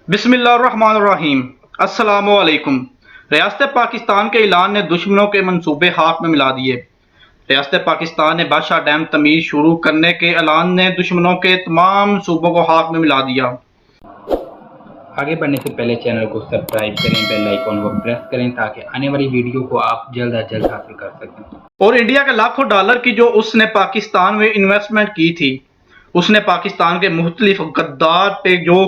बिस्मिल्लाहिर्रहमानिर्रहीम। अस्सलामुअलैकुम। रियासत पाकिस्तान के ऐलान ने दुश्मनों के मंसूबे खाक में मिला दिए। रियासत पाकिस्तान ने बादशाह डैम तमीर शुरू करने के ऐलान ने दुश्मनों के तमाम मंसूबों को खाक में मिला दिया। आगे बढ़ने से पहले चैनल को सब्सक्राइब करें, बेल आइकन को प्रेस करें ताकि आने वाली वीडियो को आप जल्द अज जल्द हासिल कर सकें। और इंडिया के लाखों डॉलर की जो उसने पाकिस्तान में इन्वेस्टमेंट की थी, उसने पाकिस्तान के मुख्तलिफ गद्दार पे जो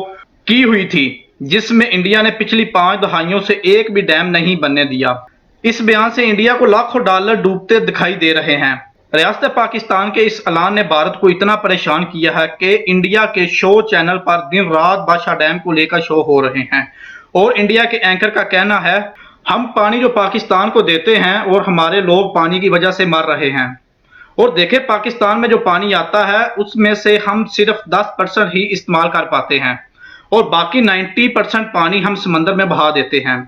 की हुई थी, जिसमें इंडिया ने पिछली 5 दहाइयों से एक भी डैम नहीं बनने दिया। इस बयान से इंडिया को लाखों डॉलर डूबते दिखाई दे रहे हैं। रियासत पाकिस्तान के इस ऐलान ने भारत को इतना परेशान किया है कि इंडिया के शो चैनल पर दिन रात बादशाह डैम को लेकर शो हो रहे हैं और इंडिया के एंकर का कहना है हम पानी जो पाकिस्तान को देते हैं और हमारे लोग पानी की वजह से मर रहे हैं। और देखें, पाकिस्तान में जो पानी आता है उसमें से हम सिर्फ 10% ही इस्तेमाल कर पाते हैं और बाकी 90% पानी हम समंदर में बहा देते हैं।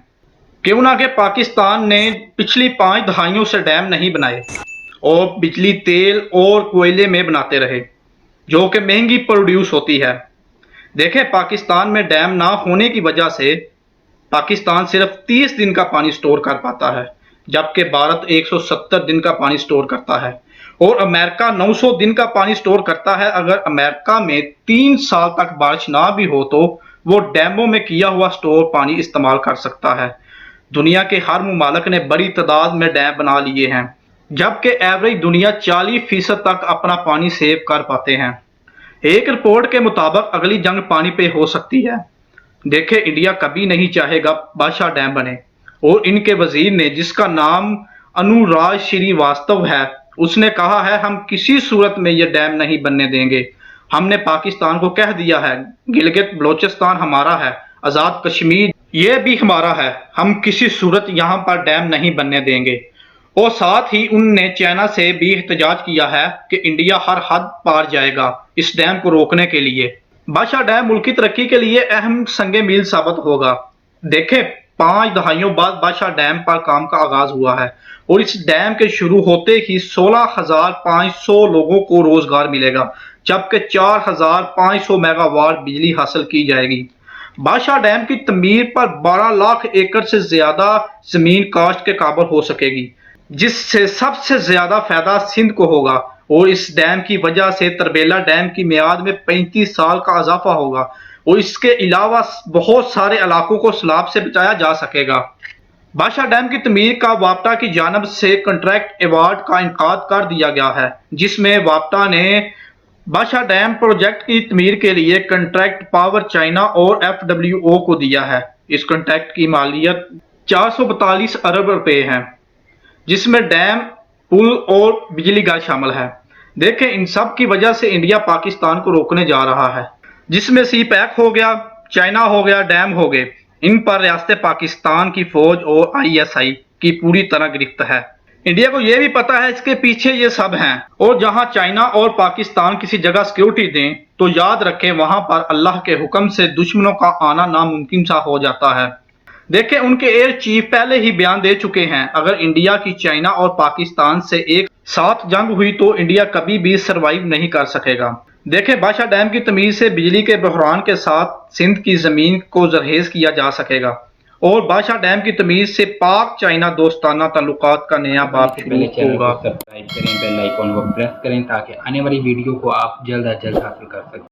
क्यों ना कि पाकिस्तान ने पिछली 5 दहाइयों से डैम नहीं बनाए और बिजली तेल और कोयले में बनाते रहे, जो कि महंगी प्रोड्यूस होती है। देखें, पाकिस्तान में डैम ना होने की वजह से पाकिस्तान सिर्फ 30 दिन का पानी स्टोर कर पाता है, जबकि भारत 170 दिन का पानी स्टोर करता है और अमेरिका 900 दिन का पानी स्टोर करता है। अगर अमेरिका में 3 साल तक बारिश ना भी हो तो वो डैमों में किया हुआ स्टोर पानी इस्तेमाल कर सकता है। दुनिया के हर मुमालिक ने बड़ी तादाद में डैम बना लिए हैं, जबकि एवरेज दुनिया 40% तक अपना पानी सेव कर पाते हैं। एक रिपोर्ट के मुताबिक अगली जंग पानी पे हो सकती है। देखे, इंडिया कभी नहीं चाहेगा बादशाह डैम बने और इनके वजीर ने, जिसका नाम अनुराग श्रीवास्तव है, उसने कहा है हम किसी सूरत में यह डैम नहीं बनने देंगे। हमने पाकिस्तान को कह दिया है गिलगित बलोचिस्तान हमारा है, आज़ाद कश्मीर ये भी हमारा है, हम किसी सूरत यहाँ पर डैम नहीं बनने देंगे। और साथ ही उनने चाइना से भी एहतजाज किया है कि इंडिया हर हद पार जाएगा इस डैम को रोकने के लिए। बादशाह डैम मुल्क की तरक्की के लिए अहम संगे मील साबित होगा। देखें, 5 दहाइयों बाद बादशाह डैम पर काम का आगाज हुआ है और इस डैम के शुरू होते ही 16,500 लोगों को रोजगार मिलेगा, जबकि 4,500 मेगावाट बिजली हासिल की जाएगी। बादशाह डैम की तमीर पर 12 लाख एकड़ से ज्यादा जमीन काश्त के काबिल हो सकेगी, जिससे सबसे ज्यादा फायदा सिंध को होगा। और इस डैम की वजह से तरबेला डैम की मियाद में 35 साल का इजाफा होगा और इसके अलावा बहुत सारे इलाकों को सैलाब से बचाया जा सकेगा। बादशाह डैम की तमीर का वापटा की जानब से कंट्रैक्ट अवार्ड का इनकाद कर दिया गया है, जिसमें वापटा ने बादशाह डैम प्रोजेक्ट की तमीर के लिए कंट्रैक्ट पावर चाइना और FWO को दिया है। इस कंट्रैक्ट की मालियत 442 अरब रुपए है, जिसमें डैम, पुल और बिजली घर शामिल है। देखें, इन सब की वजह से इंडिया पाकिस्तान को रोकने जा रहा है, जिसमें सी पैक हो गया, चाइना हो गया, डैम हो गए। इन पर रियासत पाकिस्तान की फौज और ISI की पूरी तरह गिरफ्त है। इंडिया को यह भी पता है इसके पीछे ये सब हैं और जहां चाइना और पाकिस्तान किसी जगह सिक्योरिटी दें तो याद रखें वहां पर अल्लाह के हुक्म से दुश्मनों का आना नामुमकिन सा हो जाता है। देखें, उनके एयर चीफ पहले ही बयान दे चुके हैं अगर इंडिया की चाइना और पाकिस्तान से एक साथ जंग हुई तो इंडिया कभी भी सरवाइव नहीं कर सकेगा। देखें, बादशाह डैम की तमीर से बिजली के बहरान के साथ सिंध की जमीन को जरहेज किया जा सकेगा और बादशाह डैम की तमीर से पाक चाइना दोस्ताना ताल्लुकात का नया बाब शुरू होगा। सब्सक्राइब करें, बेल आइकन को प्रेस करें ताकि आने वाली वीडियो को आप जल्द अज जल्द हासिल कर सकें।